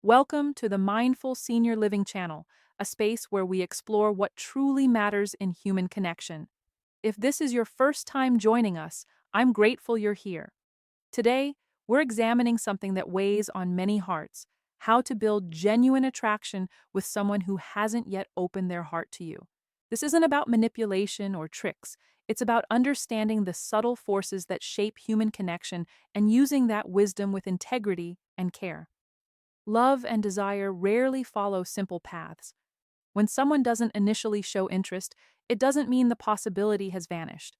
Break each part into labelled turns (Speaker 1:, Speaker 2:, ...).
Speaker 1: Welcome to the Mindful Senior Living channel, a space where we explore what truly matters in human connection. If this is your first time joining us, I'm grateful you're here. Today, we're examining something that weighs on many hearts: how to build genuine attraction with someone who hasn't yet opened their heart to you. This isn't about manipulation or tricks, it's about understanding the subtle forces that shape human connection and using that wisdom with integrity and care. Love and desire rarely follow simple paths. When someone doesn't initially show interest, it doesn't mean the possibility has vanished.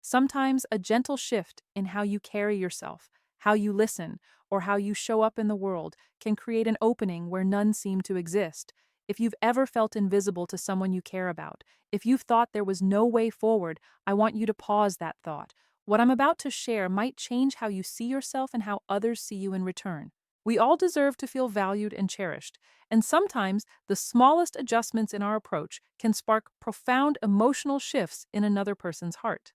Speaker 1: Sometimes a gentle shift in how you carry yourself, how you listen, or how you show up in the world can create an opening where none seem to exist. If you've ever felt invisible to someone you care about, if you've thought there was no way forward, I want you to pause that thought. What I'm about to share might change how you see yourself and how others see you in return. We all deserve to feel valued and cherished, and sometimes the smallest adjustments in our approach can spark profound emotional shifts in another person's heart.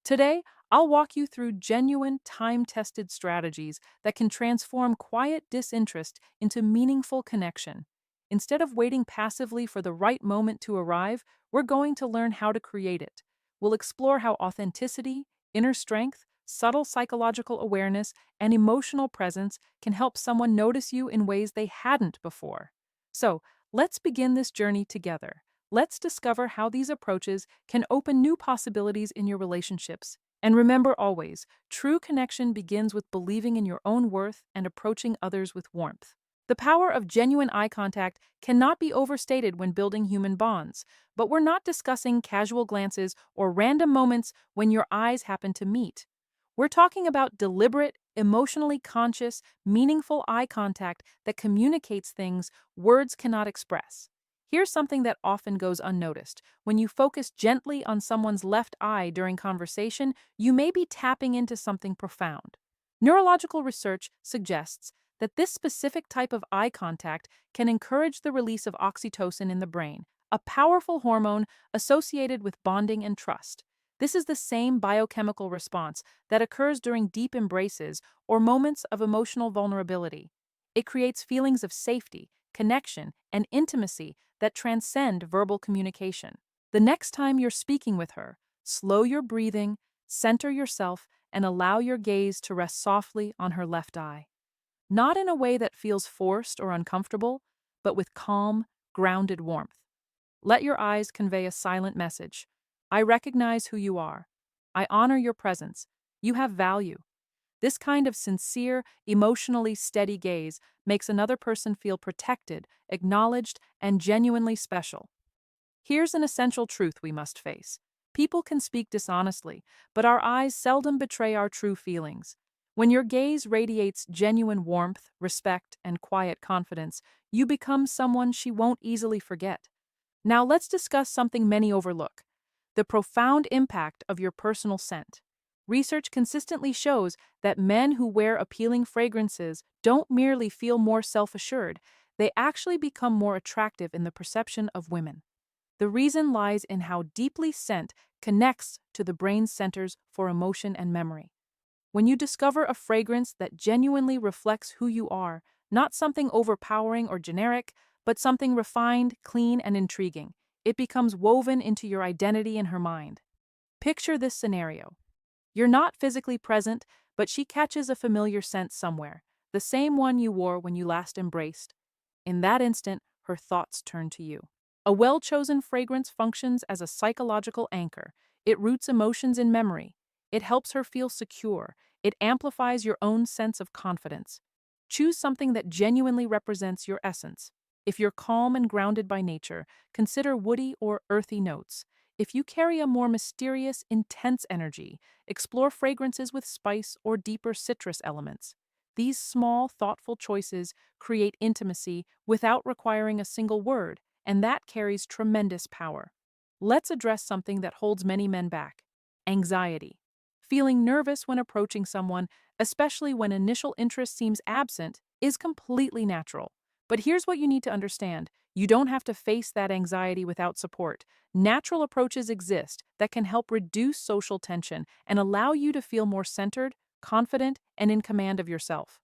Speaker 1: Today, I'll walk you through genuine, time tested strategies that can transform quiet disinterest into meaningful connection. Instead of waiting passively for the right moment to arrive, we're going to learn how to create it. We'll explore how authenticity, inner strength, subtle psychological awareness, and emotional presence can help someone notice you in ways they hadn't before. So, let's begin this journey together. Let's discover how these approaches can open new possibilities in your relationships. And remember always, true connection begins with believing in your own worth and approaching others with warmth. The power of genuine eye contact cannot be overstated when building human bonds, but we're not discussing casual glances or random moments when your eyes happen to meet. We're talking about deliberate, emotionally conscious, meaningful eye contact that communicates things words cannot express. Here's something that often goes unnoticed. When you focus gently on someone's left eye during conversation, you may be tapping into something profound. Neurological research suggests that this specific type of eye contact can encourage the release of oxytocin in the brain, a powerful hormone associated with bonding and trust. This is the same biochemical response that occurs during deep embraces or moments of emotional vulnerability. It creates feelings of safety, connection, and intimacy that transcend verbal communication. The next time you're speaking with her, slow your breathing, center yourself, and allow your gaze to rest softly on her left eye. Not in a way that feels forced or uncomfortable, but with calm, grounded warmth. Let your eyes convey a silent message. I recognize who you are. I honor your presence. You have value. This kind of sincere, emotionally steady gaze makes another person feel protected, acknowledged, and genuinely special. Here's an essential truth we must face. People can speak dishonestly, but our eyes seldom betray our true feelings. When your gaze radiates genuine warmth, respect, and quiet confidence, you become someone she won't easily forget. Now let's discuss something many overlook: the profound impact of your personal scent. Research consistently shows that men who wear appealing fragrances don't merely feel more self-assured, they actually become more attractive in the perception of women. The reason lies in how deeply scent connects to the brain's centers for emotion and memory. When you discover a fragrance that genuinely reflects who you are, not something overpowering or generic, but something refined, clean, and intriguing, it becomes woven into your identity in her mind. Picture this scenario. You're not physically present, but she catches a familiar scent somewhere, the same one you wore when you last embraced. In that instant, her thoughts turn to you. A well-chosen fragrance functions as a psychological anchor. It roots emotions in memory. It helps her feel secure. It amplifies your own sense of confidence. Choose something that genuinely represents your essence. If you're calm and grounded by nature, consider woody or earthy notes. If you carry a more mysterious, intense energy, explore fragrances with spice or deeper citrus elements. These small, thoughtful choices create intimacy without requiring a single word, and that carries tremendous power. Let's address something that holds many men back: anxiety. Feeling nervous when approaching someone, especially when initial interest seems absent, is completely natural. But here's what you need to understand: you don't have to face that anxiety without support. Natural approaches exist that can help reduce social tension and allow you to feel more centered, confident, and in command of yourself.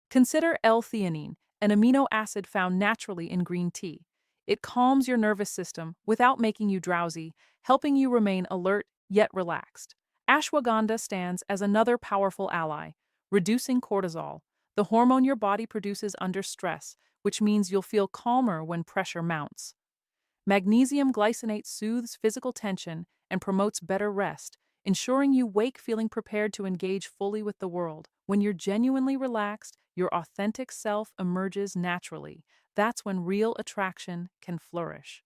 Speaker 1: Consider L-theanine, an amino acid found naturally in green tea. It calms your nervous system without making you drowsy, helping you remain alert yet relaxed. Ashwagandha stands as another powerful ally, reducing cortisol, the hormone your body produces under stress, which means you'll feel calmer when pressure mounts. Magnesium glycinate soothes physical tension and promotes better rest, ensuring you wake feeling prepared to engage fully with the world. When you're genuinely relaxed, your authentic self emerges naturally. That's when real attraction can flourish.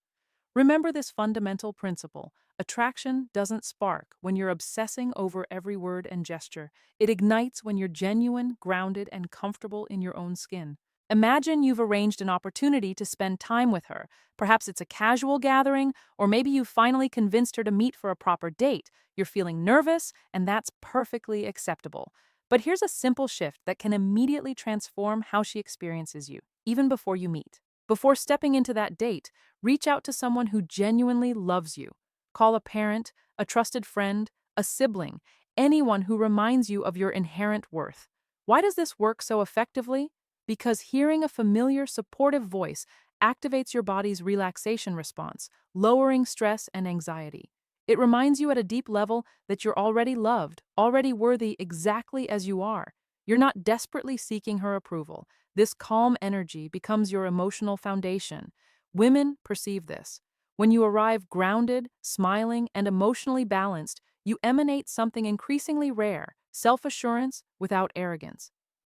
Speaker 1: Remember this fundamental principle. Attraction doesn't spark when you're obsessing over every word and gesture. It ignites when you're genuine, grounded, and comfortable in your own skin. Imagine you've arranged an opportunity to spend time with her. Perhaps it's a casual gathering, or maybe you've finally convinced her to meet for a proper date. You're feeling nervous, and that's perfectly acceptable. But here's a simple shift that can immediately transform how she experiences you, even before you meet. Before stepping into that date, reach out to someone who genuinely loves you. Call a parent, a trusted friend, a sibling, anyone who reminds you of your inherent worth. Why does this work so effectively? Because hearing a familiar, supportive voice activates your body's relaxation response, lowering stress and anxiety. It reminds you at a deep level that you're already loved, already worthy exactly as you are. You're not desperately seeking her approval. This calm energy becomes your emotional foundation. Women perceive this. When you arrive grounded, smiling, and emotionally balanced, you emanate something increasingly rare, self-assurance without arrogance.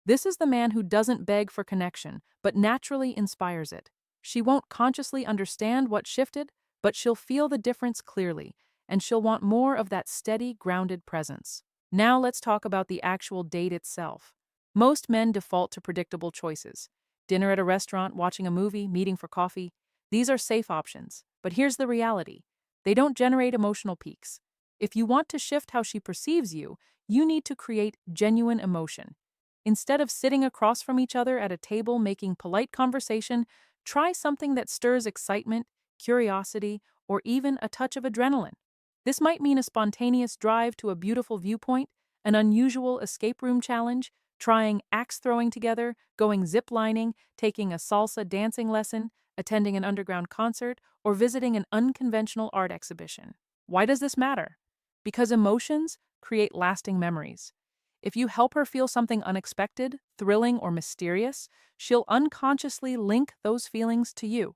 Speaker 1: This is the man who doesn't beg for connection, but naturally inspires it. She won't consciously understand what shifted, but she'll feel the difference clearly, and she'll want more of that steady, grounded presence. Now let's talk about the actual date itself. Most men default to predictable choices. Dinner at a restaurant, watching a movie, meeting for coffee. These are safe options. But here's the reality. They don't generate emotional peaks. If you want to shift how she perceives you, you need to create genuine emotion. Instead of sitting across from each other at a table making polite conversation, try something that stirs excitement, curiosity, or even a touch of adrenaline. This might mean a spontaneous drive to a beautiful viewpoint, an unusual escape room challenge, trying axe throwing together, going zip lining, taking a salsa dancing lesson, attending an underground concert, or visiting an unconventional art exhibition. Why does this matter? Because emotions create lasting memories. If you help her feel something unexpected, thrilling, or mysterious, she'll unconsciously link those feelings to you.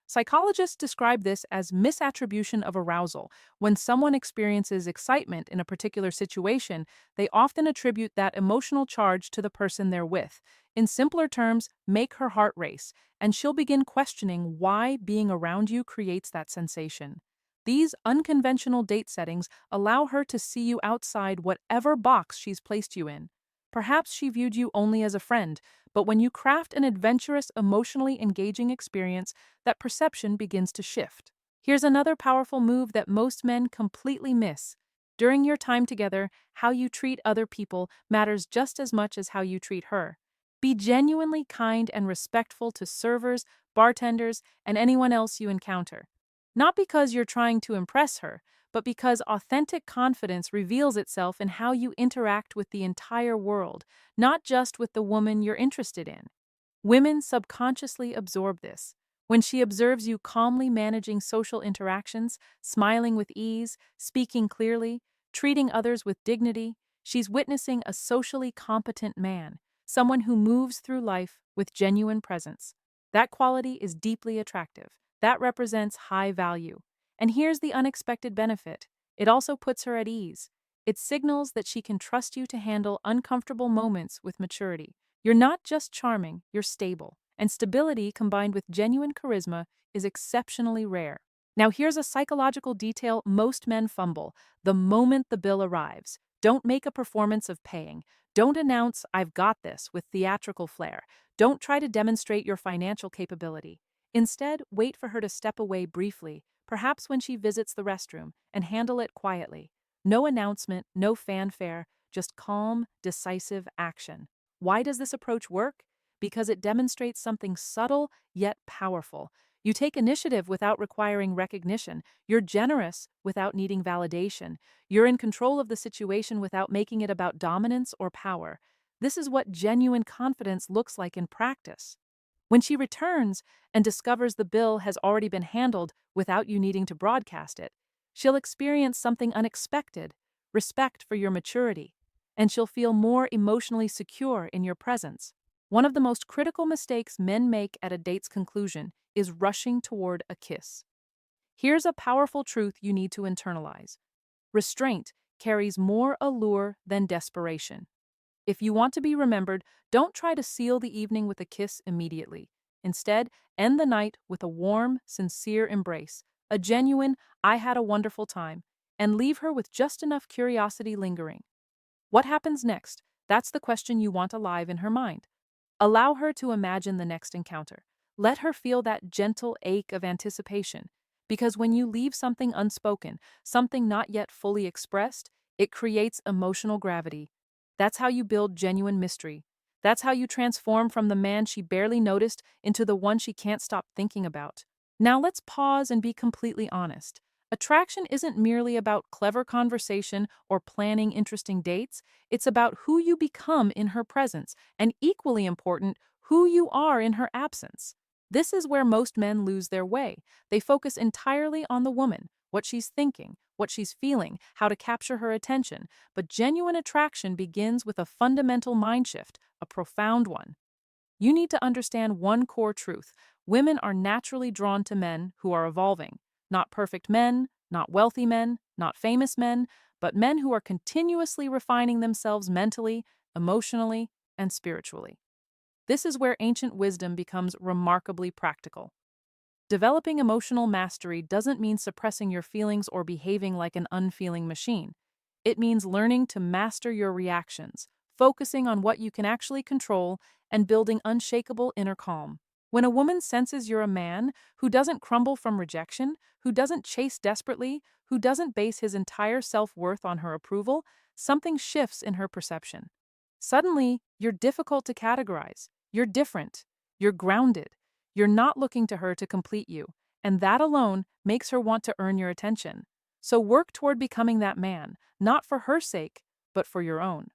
Speaker 1: Psychologists describe this as misattribution of arousal. When someone experiences excitement in a particular situation, they often attribute that emotional charge to the person they're with. In simpler terms, make her heart race, and she'll begin questioning why being around you creates that sensation. These unconventional date settings allow her to see you outside whatever box she's placed you in. Perhaps she viewed you only as a friend, but when you craft an adventurous, emotionally engaging experience, that perception begins to shift. Here's another powerful move that most men completely miss. During your time together, how you treat other people matters just as much as how you treat her. Be genuinely kind and respectful to servers, bartenders, and anyone else you encounter. Not because you're trying to impress her, but because authentic confidence reveals itself in how you interact with the entire world, not just with the woman you're interested in. Women subconsciously absorb this. When she observes you calmly managing social interactions, smiling with ease, speaking clearly, treating others with dignity, she's witnessing a socially competent man, someone who moves through life with genuine presence. That quality is deeply attractive. That represents high value. And here's the unexpected benefit. It also puts her at ease. It signals that she can trust you to handle uncomfortable moments with maturity. You're not just charming, you're stable. And stability combined with genuine charisma is exceptionally rare. Now here's a psychological detail most men fumble. The moment the bill arrives, don't make a performance of paying. Don't announce, "I've got this," with theatrical flair. Don't try to demonstrate your financial capability. Instead, wait for her to step away briefly, perhaps when she visits the restroom, and handle it quietly. No announcement, no fanfare, just calm, decisive action. Why does this approach work? Because it demonstrates something subtle yet powerful. You take initiative without requiring recognition. You're generous without needing validation. You're in control of the situation without making it about dominance or power. This is what genuine confidence looks like in practice. When she returns and discovers the bill has already been handled without you needing to broadcast it, she'll experience something unexpected, respect for your maturity, and she'll feel more emotionally secure in your presence. One of the most critical mistakes men make at a date's conclusion is rushing toward a kiss. Here's a powerful truth you need to internalize. Restraint carries more allure than desperation. If you want to be remembered, don't try to seal the evening with a kiss immediately. Instead, end the night with a warm, sincere embrace, a genuine, "I had a wonderful time," and leave her with just enough curiosity lingering. What happens next? That's the question you want alive in her mind. Allow her to imagine the next encounter. Let her feel that gentle ache of anticipation. Because when you leave something unspoken, something not yet fully expressed, it creates emotional gravity. That's how you build genuine mystery. That's how you transform from the man she barely noticed into the one she can't stop thinking about. Now let's pause and be completely honest. Attraction isn't merely about clever conversation or planning interesting dates. It's about who you become in her presence, and equally important, who you are in her absence. This is where most men lose their way. They focus entirely on the woman, what she's thinking, what she's feeling, how to capture her attention. But genuine attraction begins with a fundamental mind shift, a profound one. You need to understand one core truth. Women are naturally drawn to men who are evolving. Not perfect men, not wealthy men, not famous men, but men who are continuously refining themselves mentally, emotionally, and spiritually. This is where ancient wisdom becomes remarkably practical. Developing emotional mastery doesn't mean suppressing your feelings or behaving like an unfeeling machine. It means learning to master your reactions, focusing on what you can actually control, and building unshakable inner calm. When a woman senses you're a man who doesn't crumble from rejection, who doesn't chase desperately, who doesn't base his entire self-worth on her approval, something shifts in her perception. Suddenly, you're difficult to categorize. You're different. You're grounded. You're not looking to her to complete you, and that alone makes her want to earn your attention. So work toward becoming that man, not for her sake, but for your own.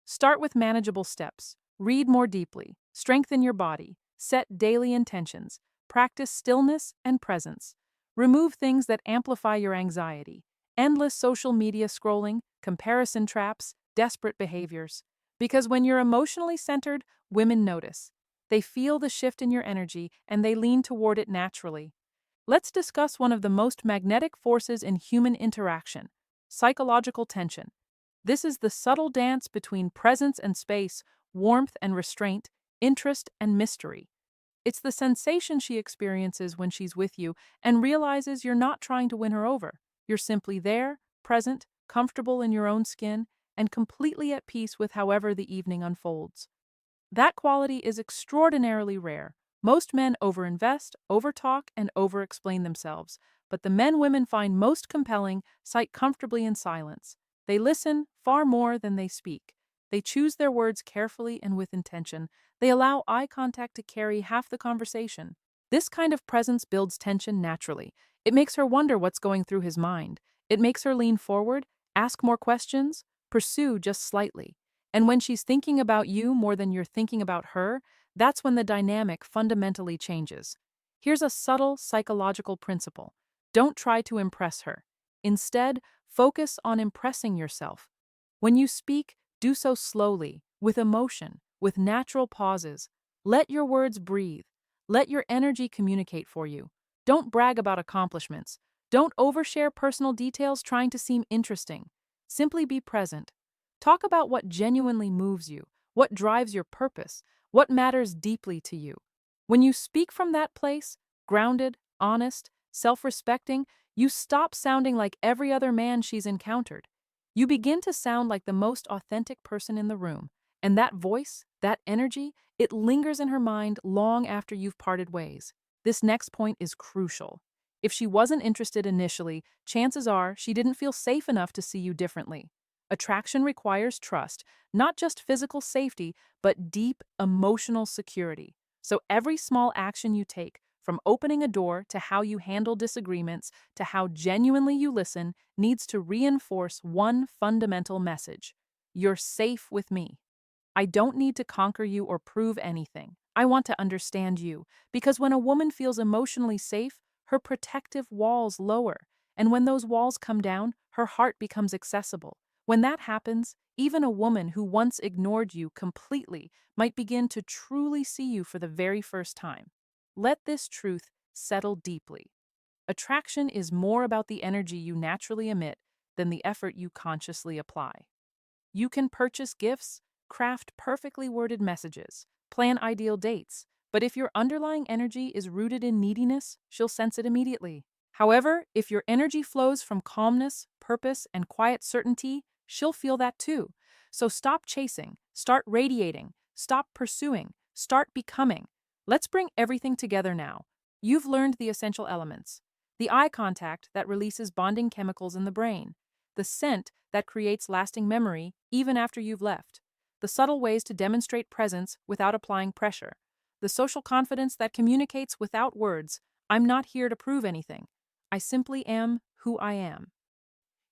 Speaker 1: Start with manageable steps. Read more deeply. Strengthen your body. Set daily intentions. Practice stillness and presence. Remove things that amplify your anxiety. Endless social media scrolling, comparison traps, desperate behaviors. Because when you're emotionally centered, women notice. They feel the shift in your energy and they lean toward it naturally. Let's discuss one of the most magnetic forces in human interaction: psychological tension. This is the subtle dance between presence and space, warmth and restraint, interest and mystery. It's the sensation she experiences when she's with you and realizes you're not trying to win her over. You're simply there, present, comfortable in your own skin, and completely at peace with however the evening unfolds. That quality is extraordinarily rare. Most men overinvest, overtalk, and overexplain themselves, but the men women find most compelling sit comfortably in silence. They listen far more than they speak. They choose their words carefully and with intention. They allow eye contact to carry half the conversation. This kind of presence builds tension naturally. It makes her wonder what's going through his mind. It makes her lean forward, ask more questions, pursue just slightly. And when she's thinking about you more than you're thinking about her, that's when the dynamic fundamentally changes. Here's a subtle psychological principle. Don't try to impress her. Instead, focus on impressing yourself. When you speak, do so slowly, with emotion, with natural pauses. Let your words breathe. Let your energy communicate for you. Don't brag about accomplishments. Don't overshare personal details trying to seem interesting. Simply be present. Talk about what genuinely moves you, what drives your purpose, what matters deeply to you. When you speak from that place, grounded, honest, self-respecting, you stop sounding like every other man she's encountered. You begin to sound like the most authentic person in the room, and that voice, that energy, it lingers in her mind long after you've parted ways. This next point is crucial. If she wasn't interested initially, chances are she didn't feel safe enough to see you differently. Attraction requires trust, not just physical safety, but deep emotional security. So every small action you take, from opening a door to how you handle disagreements to how genuinely you listen, needs to reinforce one fundamental message. You're safe with me. I don't need to conquer you or prove anything. I want to understand you, because when a woman feels emotionally safe, her protective walls lower, and when those walls come down, her heart becomes accessible. When that happens, even a woman who once ignored you completely might begin to truly see you for the very first time. Let this truth settle deeply. Attraction is more about the energy you naturally emit than the effort you consciously apply. You can purchase gifts, craft perfectly worded messages, plan ideal dates, but if your underlying energy is rooted in neediness, she'll sense it immediately. However, if your energy flows from calmness, purpose, and quiet certainty, she'll feel that too. So stop chasing, start radiating, stop pursuing, start becoming. Let's bring everything together now. You've learned the essential elements: the eye contact that releases bonding chemicals in the brain, the scent that creates lasting memory even after you've left, the subtle ways to demonstrate presence without applying pressure, the social confidence that communicates without words. I'm not here to prove anything. I simply am who I am.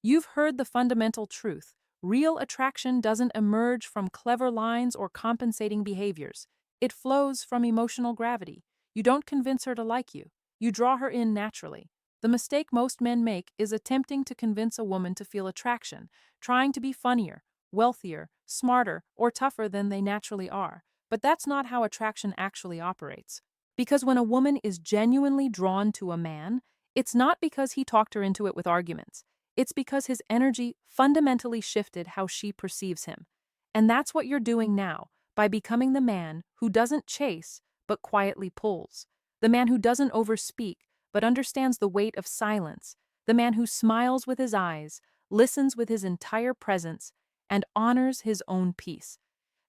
Speaker 1: You've heard the fundamental truth. Real attraction doesn't emerge from clever lines or compensating behaviors. It flows from emotional gravity. You don't convince her to like you. You draw her in naturally. The mistake most men make is attempting to convince a woman to feel attraction, trying to be funnier, wealthier, smarter, or tougher than they naturally are. But that's not how attraction actually operates. Because when a woman is genuinely drawn to a man, it's not because he talked her into it with arguments. It's because his energy fundamentally shifted how she perceives him. And that's what you're doing now, by becoming the man who doesn't chase, but quietly pulls. The man who doesn't overspeak, but understands the weight of silence. The man who smiles with his eyes, listens with his entire presence, and honors his own peace.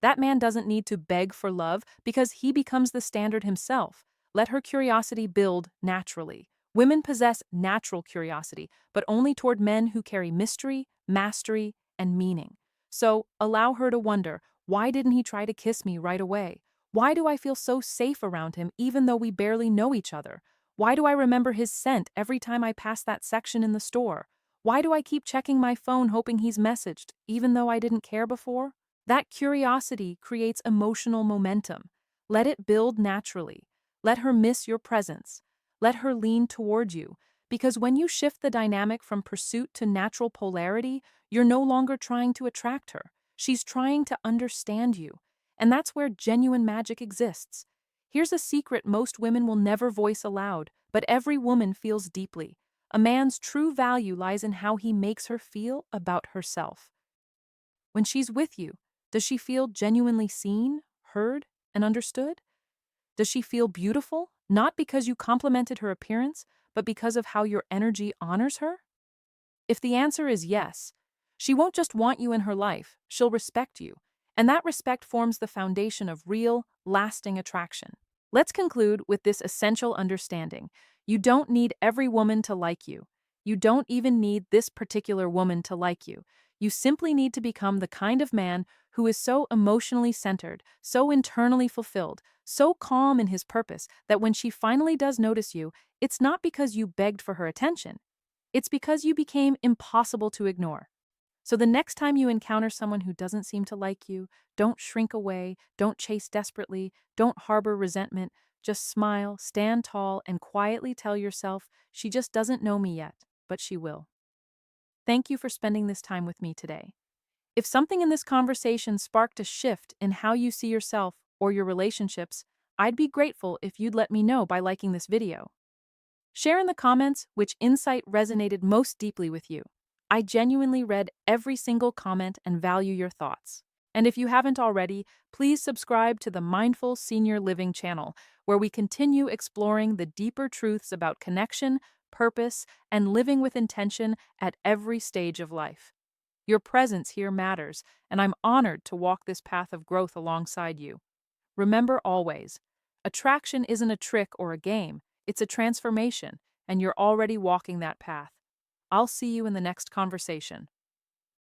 Speaker 1: That man doesn't need to beg for love because he becomes the standard himself. Let her curiosity build naturally. Women possess natural curiosity, but only toward men who carry mystery, mastery, and meaning. So allow her to wonder, why didn't he try to kiss me right away? Why do I feel so safe around him even though we barely know each other? Why do I remember his scent every time I pass that section in the store? Why do I keep checking my phone hoping he's messaged, even though I didn't care before? That curiosity creates emotional momentum. Let it build naturally. Let her miss your presence. Let her lean toward you, because when you shift the dynamic from pursuit to natural polarity, you're no longer trying to attract her. She's trying to understand you. And that's where genuine magic exists. Here's a secret most women will never voice aloud, but every woman feels deeply. A man's true value lies in how he makes her feel about herself. When she's with you, does she feel genuinely seen, heard, and understood? Does she feel beautiful, not because you complimented her appearance, but because of how your energy honors her? If the answer is yes, she won't just want you in her life, she'll respect you. And that respect forms the foundation of real, lasting attraction. Let's conclude with this essential understanding. You don't need every woman to like you. You don't even need this particular woman to like you. You simply need to become the kind of man who is so emotionally centered, so internally fulfilled, so calm in his purpose that when she finally does notice you, it's not because you begged for her attention. It's because you became impossible to ignore. So the next time you encounter someone who doesn't seem to like you, don't shrink away, don't chase desperately, don't harbor resentment. Just smile, stand tall, and quietly tell yourself, she just doesn't know me yet, but she will. Thank you for spending this time with me today. If something in this conversation sparked a shift in how you see yourself or your relationships, I'd be grateful if you'd let me know by liking this video. Share in the comments which insight resonated most deeply with you. I genuinely read every single comment and value your thoughts. And if you haven't already, please subscribe to the Mindful Senior Living channel, where we continue exploring the deeper truths about connection, purpose, and living with intention at every stage of life. Your presence here matters, and I'm honored to walk this path of growth alongside you. Remember always, attraction isn't a trick or a game, it's a transformation, and you're already walking that path. I'll see you in the next conversation.